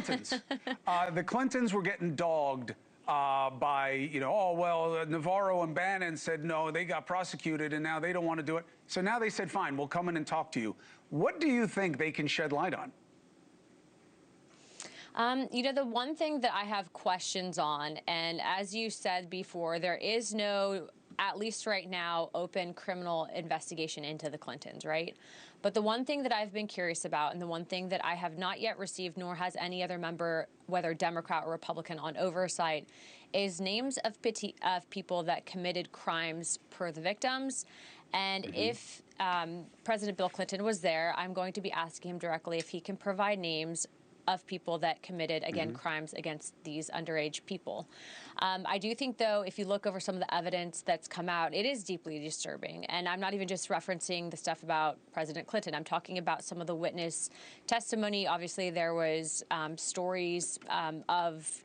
Clintons. The Clintons were getting dogged by, oh, well, Navarro and Bannon said no, they got prosecuted, and now they don't want to do it. So now they said, fine, we'll come in and talk to you. What do you think they can shed light on? The one thing that I have questions on, and as you said before, there is no, at least right now, open criminal investigation into the Clintons, right? But the one thing that I've been curious about, and the one thing that I have not yet received, nor has any other member, whether Democrat or Republican, on oversight, is names of people that committed crimes per the victims. And if President Bill Clinton was there, I'm going to be asking him directly if he can provide names of people that committed, again, crimes against these underage people. I do think, though, if you look over some of the evidence that's come out, it is deeply disturbing. And I'm not even just referencing the stuff about President Clinton. I'm talking about some of the witness testimony. Obviously, there was stories of,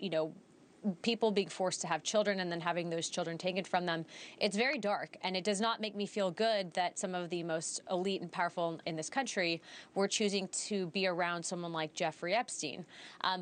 people being forced to have children and then having those children taken from them. It's very dark, and it does not make me feel good that some of the most elite and powerful in this country were choosing to be around someone like Jeffrey Epstein.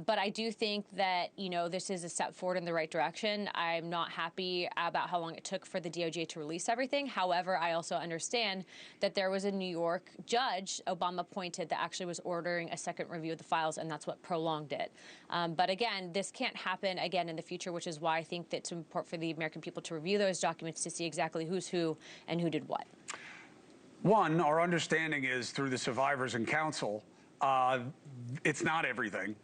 But I do think that, this is a step forward in the right direction. I'm not happy about how long it took for the DOJ to release everything. However, I also understand that there was a New York judge Obama appointed that actually was ordering a second review of the files, and that's what prolonged it. But again, this can't happen again in the future, which is why I think that it's important for the American people to review those documents to see exactly who's who and who did what. One, our understanding is through the survivors and counsel, it's not everything.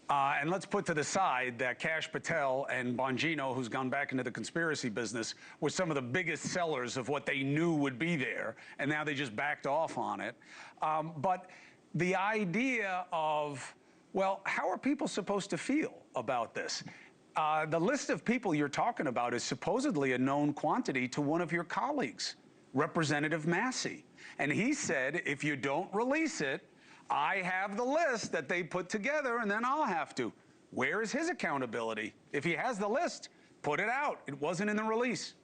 And let's put to the side that Kash Patel and Bongino, who's gone back into the conspiracy business, were some of the biggest sellers of what they knew would be there, and now they just backed off on it. But the idea of, well, how are people supposed to feel about this? The list of people you're talking about is supposedly a known quantity to one of your colleagues, Representative Massey. And he said, if you don't release it, I have the list that they put together, and then I'll have to. Where is his accountability? If he has the list, put it out. It wasn't in the release.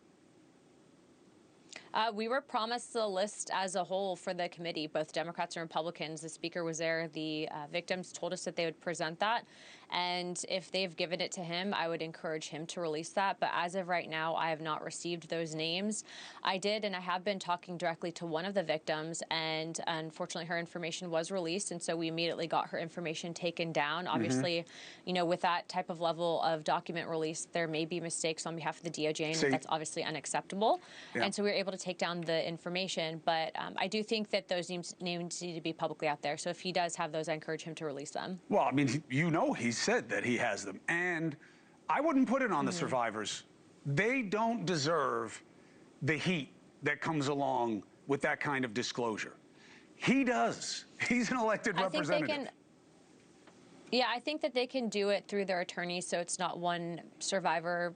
We were promised the list as a whole for the committee, both Democrats and Republicans. The speaker was there. The victims told us that they would present that. And if they've given it to him, I would encourage him to release that. But as of right now, I have not received those names. I did, and I have been talking directly to one of the victims, and unfortunately her information was released. And so we immediately got her information taken down. Obviously, with that type of level of document release, there may be mistakes on behalf of the DOJ, and that's obviously unacceptable. Yeah. And so we were able to take down the information. But I do think that those names need to be publicly out there. So if he does have those, I encourage him to release them. Well, I mean, he's said that he has them. And I wouldn't put it on the survivors. They don't deserve the heat that comes along with that kind of disclosure. He does. He's an elected representative. I think that they can do it through their attorneys, so it's not one survivor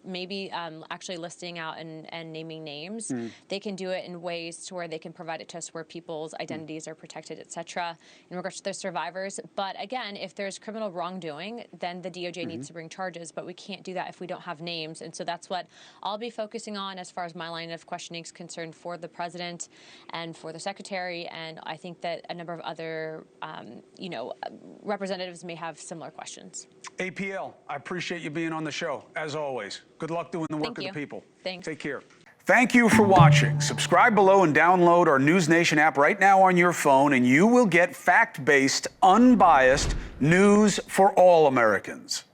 maybe actually listing out and naming names. They can do it in ways to where they can provide it to us where people's identities are protected, et cetera, in regards to their survivors. But again, if there's criminal wrongdoing, then the DOJ needs to bring charges, but we can't do that if we don't have names. And so that's what I'll be focusing on as far as my line of questioning is concerned for the president and for the secretary. And I think that a number of other, representatives may have similar questions. APL, I appreciate you being on the show, as always. Good luck doing the work of the people. Thanks. Take care. Thank you for watching. Subscribe below and download our NewsNation app right now on your phone, and you will get fact-based, unbiased news for all Americans.